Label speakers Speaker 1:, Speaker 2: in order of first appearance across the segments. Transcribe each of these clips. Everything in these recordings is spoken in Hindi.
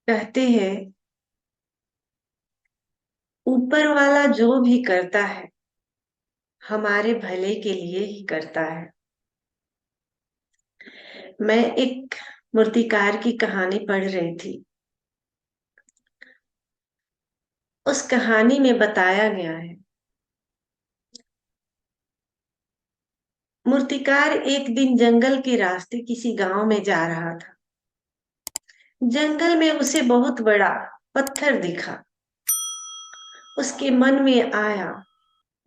Speaker 1: कहते हैं ऊपर वाला जो भी करता है हमारे भले के लिए ही करता है। मैं एक मूर्तिकार की कहानी पढ़ रही थी। उस कहानी में बताया गया है मूर्तिकार एक दिन जंगल के रास्ते किसी गांव में जा रहा था। जंगल में उसे बहुत बड़ा पत्थर दिखा। उसके मन में आया,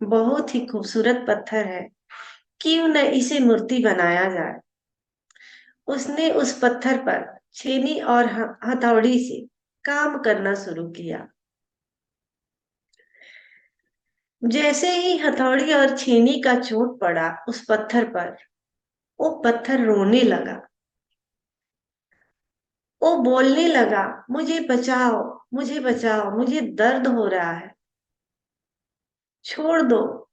Speaker 1: बहुत ही खूबसूरत पत्थर है, क्यों न इसे मूर्ति बनाया जाए। उसने उस पत्थर पर छेनी और हथौड़ी से काम करना शुरू किया। जैसे ही हथौड़ी और छेनी का चोट पड़ा उस पत्थर पर, वो पत्थर रोने लगा। वो बोलने लगा, मुझे बचाओ, मुझे बचाओ, मुझे दर्द हो रहा है, छोड़ दो,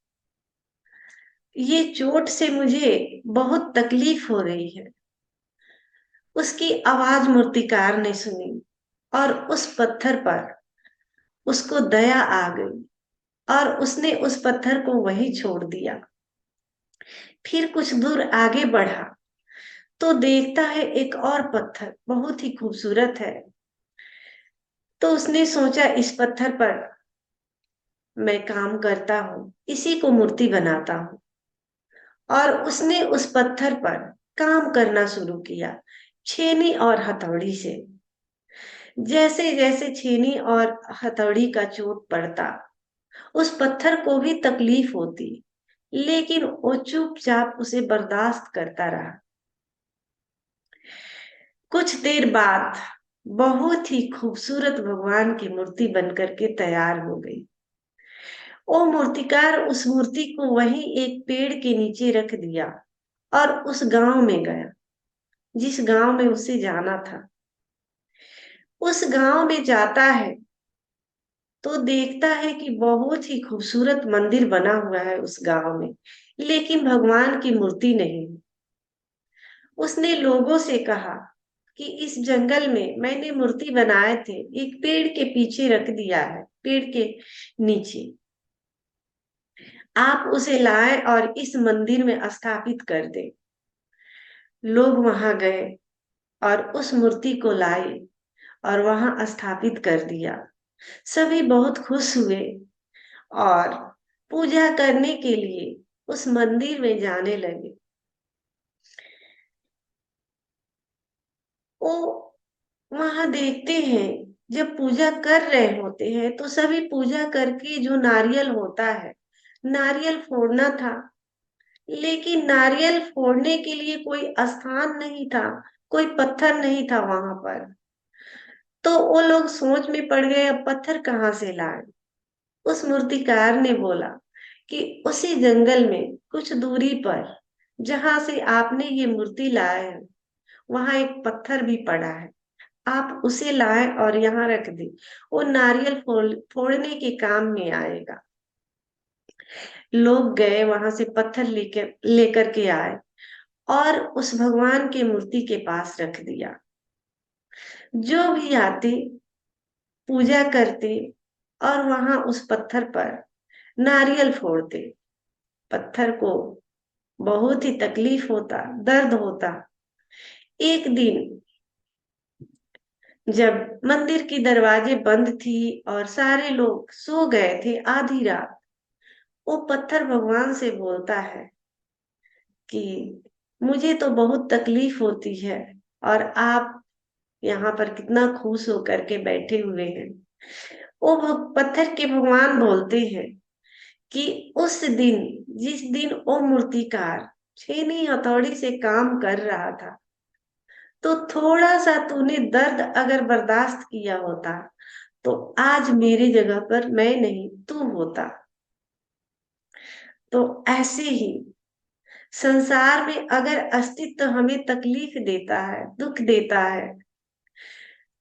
Speaker 1: ये चोट से मुझे बहुत तकलीफ हो रही है। उसकी आवाज मूर्तिकार ने सुनी और उस पत्थर पर उसको दया आ गई और उसने उस पत्थर को वहीं छोड़ दिया। फिर कुछ दूर आगे बढ़ा तो देखता है एक और पत्थर बहुत ही खूबसूरत है। तो उसने सोचा इस पत्थर पर मैं काम करता हूँ, इसी को मूर्ति बनाता हूँ। और उसने उस पत्थर पर काम करना शुरू किया, छेनी और हथौड़ी से। जैसे जैसे छेनी और हथौड़ी का चोट पड़ता उस पत्थर को भी तकलीफ होती, लेकिन वो चुपचाप उसे बर्दाश्त करता रहा। कुछ देर बाद बहुत ही खूबसूरत भगवान की मूर्ति बनकर के तैयार हो गई। वो मूर्तिकार उस मूर्ति को वहीं एक पेड़ के नीचे रख दिया और उस गांव में गया जिस गांव में उसे जाना था। उस गांव में जाता है तो देखता है कि बहुत ही खूबसूरत मंदिर बना हुआ है उस गांव में, लेकिन भगवान की मूर्ति नहीं। उसने लोगों से कहा कि इस जंगल में मैंने मूर्ति बनाए थे, एक पेड़ के पीछे रख दिया है, पेड़ के नीचे। आप उसे लाएं और इस मंदिर में स्थापित कर दें। लोग वहां गए और उस मूर्ति को लाए और वहां स्थापित कर दिया। सभी बहुत खुश हुए और पूजा करने के लिए उस मंदिर में जाने लगे। वो वहां देखते हैं जब पूजा कर रहे होते हैं तो सभी पूजा करके जो नारियल होता है, नारियल फोड़ना था, लेकिन नारियल फोड़ने के लिए कोई स्थान नहीं था, कोई पत्थर नहीं था वहां पर। तो वो लोग सोच में पड़ गए अब पत्थर कहाँ से लाए। उस मूर्तिकार ने बोला कि उसी जंगल में कुछ दूरी पर जहां से आपने ये मूर्ति लाए है वहां एक पत्थर भी पड़ा है, आप उसे लाएं और यहाँ रख दें, वो नारियल फोड़ने के काम में आएगा। लोग गए वहां से पत्थर लेकर के आए और उस भगवान की मूर्ति के पास रख दिया। जो भी आते पूजा करते और वहां उस पत्थर पर नारियल फोड़ते। पत्थर को बहुत ही तकलीफ होता, दर्द होता। एक दिन जब मंदिर की दरवाजे बंद थी और सारे लोग सो गए थे, आधी रात, वो पत्थर भगवान से बोलता है कि मुझे तो बहुत तकलीफ होती है और आप यहाँ पर कितना खुश होकर के बैठे हुए हैं। वो पत्थर के भगवान बोलते हैं कि उस दिन, जिस दिन वो मूर्तिकार छेनी हथौड़ी से काम कर रहा था, तो थोड़ा सा तूने दर्द अगर बर्दाश्त किया होता तो आज मेरी जगह पर मैं नहीं तू होता। तो ऐसे ही संसार में अगर अस्तित्व हमें तकलीफ देता है, दुख देता है,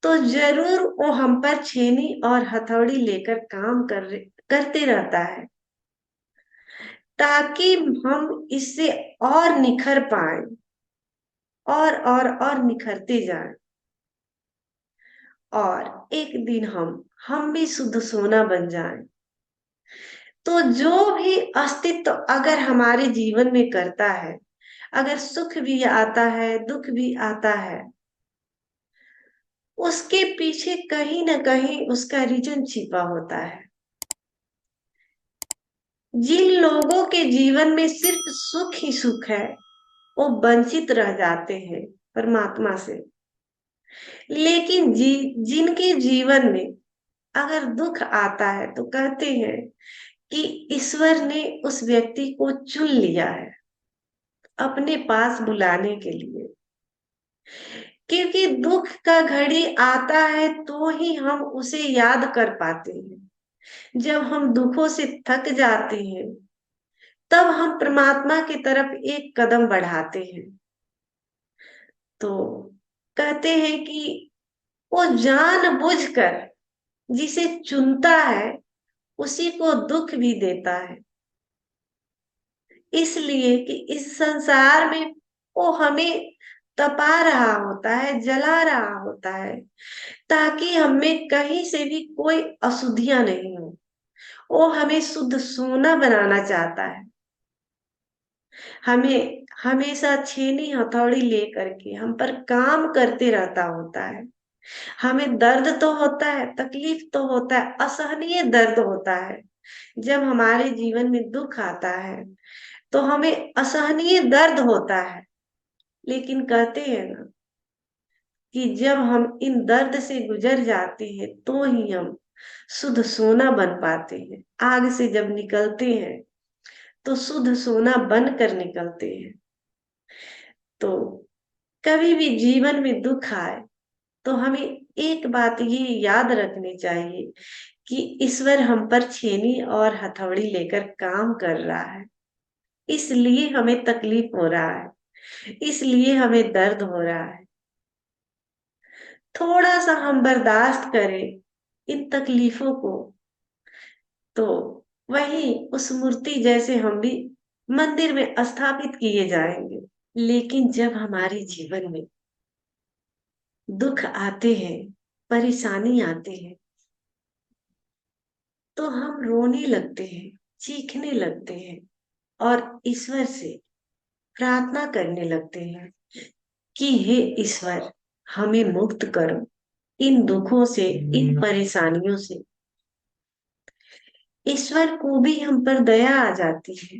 Speaker 1: तो जरूर वो हम पर छेनी और हथौड़ी लेकर काम करते रहता है, ताकि हम इससे और निखर पाए और निखरते जाएं। और एक दिन हम भी शुद्ध सोना बन जाएं। तो जो भी अस्तित्व अगर हमारे जीवन में करता है, अगर सुख भी आता है, दुख भी आता है, उसके पीछे कहीं ना कहीं उसका रीजन छिपा होता है। जिन लोगों के जीवन में सिर्फ सुख ही सुख है, वो वंचित रह जाते हैं परमात्मा से। लेकिन जिनके जीवन में अगर दुख आता है तो कहते हैं कि ईश्वर ने उस व्यक्ति को चुन लिया है अपने पास बुलाने के लिए। क्योंकि दुख का घड़ी आता है तो ही हम उसे याद कर पाते हैं। जब हम दुखों से थक जाते हैं तब हम परमात्मा की तरफ एक कदम बढ़ाते हैं। तो कहते हैं कि वो जानबूझकर जिसे चुनता है उसी को दुख भी देता है, इसलिए कि इस संसार में वो हमें तपा रहा होता है, जला रहा होता है, ताकि हमें कहीं से भी कोई अशुद्धियां नहीं हो। वो हमें शुद्ध सोना बनाना चाहता है। हमें हमेशा छेनी हथौड़ी लेकर के हम पर काम करते रहता होता है। हमें दर्द तो होता है, तकलीफ तो होता है, असहनीय दर्द होता है। जब हमारे जीवन में दुख आता है तो हमें असहनीय दर्द होता है। लेकिन कहते हैं ना कि जब हम इन दर्द से गुजर जाते हैं तो ही हम शुद्ध सोना बन पाते हैं। आग से जब निकलते हैं तो शुद्ध सोना बनकर निकलते हैं। तो कभी भी जीवन में दुख आए तो हमें एक बात ये याद रखनी चाहिए कि ईश्वर हम पर छेनी और हथौड़ी लेकर काम कर रहा है। इसलिए हमें तकलीफ हो रहा है, इसलिए हमें दर्द हो रहा है। थोड़ा सा हम बर्दाश्त करें इन तकलीफों को, तो वही उस मूर्ति जैसे हम भी मंदिर में स्थापित किए जाएंगे। लेकिन जब हमारे जीवन में दुख आते हैं, परेशानी आते हैं, तो हम रोने लगते हैं, चीखने लगते हैं और ईश्वर से प्रार्थना करने लगते हैं कि हे ईश्वर, हमें मुक्त करो इन दुखों से, इन परेशानियों से। ईश्वर को भी हम पर दया आ जाती है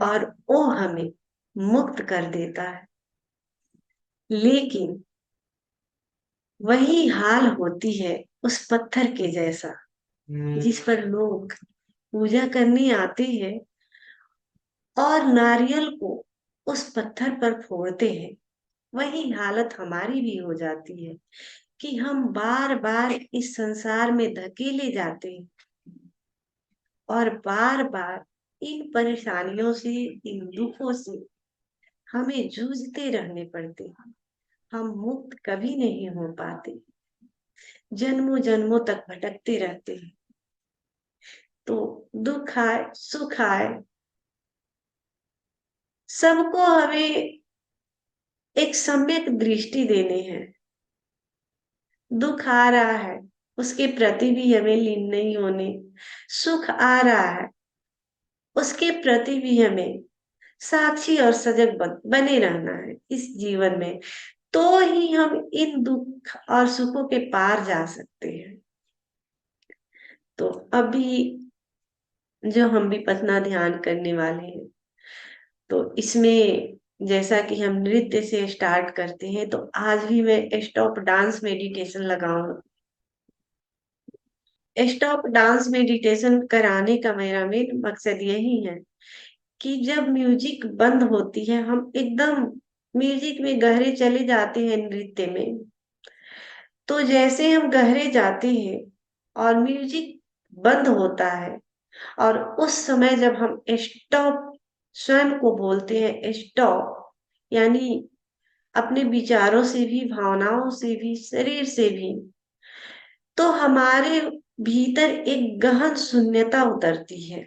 Speaker 1: और वो हमें मुक्त कर देता है। लेकिन वही हाल होती है उस पत्थर के जैसा जिस पर लोग पूजा करने आते हैं और नारियल को उस पत्थर पर फोड़ते हैं। वही हालत हमारी भी हो जाती है कि हम बार बार इस संसार में धकेले जाते हैं और बार बार इन परेशानियों से, इन दुखों से हमें जूझते रहने पड़ते हैं। हम मुक्त कभी नहीं हो पाते, जन्मों जन्मों तक भटकते रहते हैं। तो दुख आए सुख आए, सबको हमें एक सम्यक दृष्टि देनी है। दुख आ रहा है उसके प्रति भी हमें लीन नहीं होने, सुख आ रहा है उसके प्रति भी हमें साक्षी और सजग बने रहना है इस जीवन में। तो ही हम इन दुख और सुखों के पार जा सकते हैं। तो अभी जो हम विपश्यना ध्यान करने वाले हैं, तो इसमें जैसा कि हम नृत्य से स्टार्ट करते हैं, तो आज भी मैं स्टॉप डांस मेडिटेशन लगाऊंगा। स्टॉप डांस मेडिटेशन कराने का मेरा मेन मकसद यही है कि जब म्यूजिक बंद होती है, हम एकदम म्यूजिक में गहरे चले जाते हैं नृत्य में। तो जैसे हम गहरे जाते हैं और म्यूजिक बंद होता है और उस समय जब हम स्टॉप स्वयं को बोलते हैं, स्टॉप यानी अपने विचारों से भी, भावनाओं से भी, शरीर से भी, तो हमारे भीतर एक गहन शून्यता उतरती है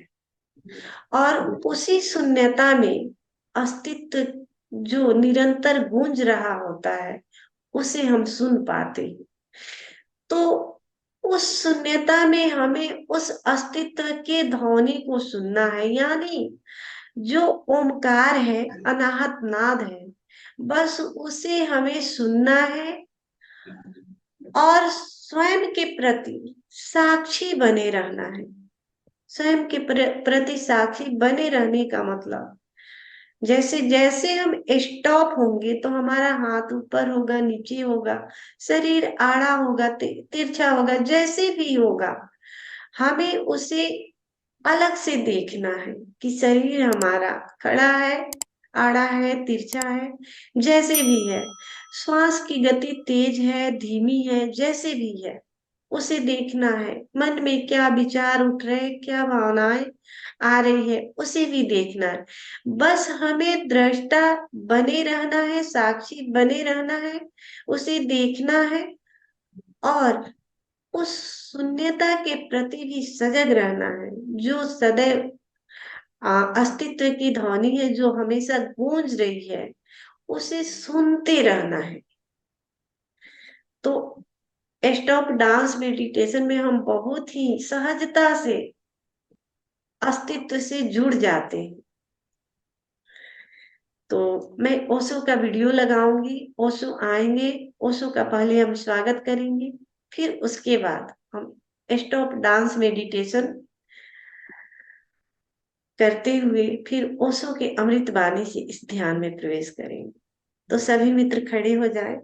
Speaker 1: और उसी शून्यता में अस्तित्व जो निरंतर गूंज रहा होता है उसे हम सुन पाते हैं। तो उस शून्यता में हमें उस अस्तित्व के ध्वनि को सुनना है, यानी जो ओमकार है, अनाहत नाद है, बस उसे हमें सुनना है और स्वयं के प्रति साक्षी बने रहना है। स्वयं के प्रति साक्षी बने रहने का मतलब, जैसे जैसे हम स्टॉप होंगे तो हमारा हाथ ऊपर होगा, नीचे होगा, शरीर आड़ा होगा, तिरछा होगा, जैसे भी होगा, हमें उसे अलग से देखना है कि शरीर हमारा खड़ा है, आड़ा है, तिरछा है, जैसे भी है। श्वास की गति तेज है, धीमी है, जैसे भी है, उसे देखना है। मन में क्या विचार उठ रहे, क्या भावनाएं आ रही है, उसे भी देखना है। बस हमें दृष्टा बने रहना है, साक्षी बने रहना है, उसे देखना है और उस शून्यता के प्रति भी सजग रहना है, जो सदैव अस्तित्व की ध्वनि है, जो हमेशा गूंज रही है, उसे सुनते रहना है। तो स्टॉप डांस मेडिटेशन में हम बहुत ही सहजता से अस्तित्व से जुड़ जाते हैं। तो मैं ओशो का वीडियो लगाऊंगी, ओशो आएंगे, ओशो का पहले हम स्वागत करेंगे, फिर उसके बाद हम स्टॉप डांस मेडिटेशन करते हुए फिर ओशो के अमृत वाणी से इस ध्यान में प्रवेश करेंगे। तो सभी मित्र खड़े हो जाए।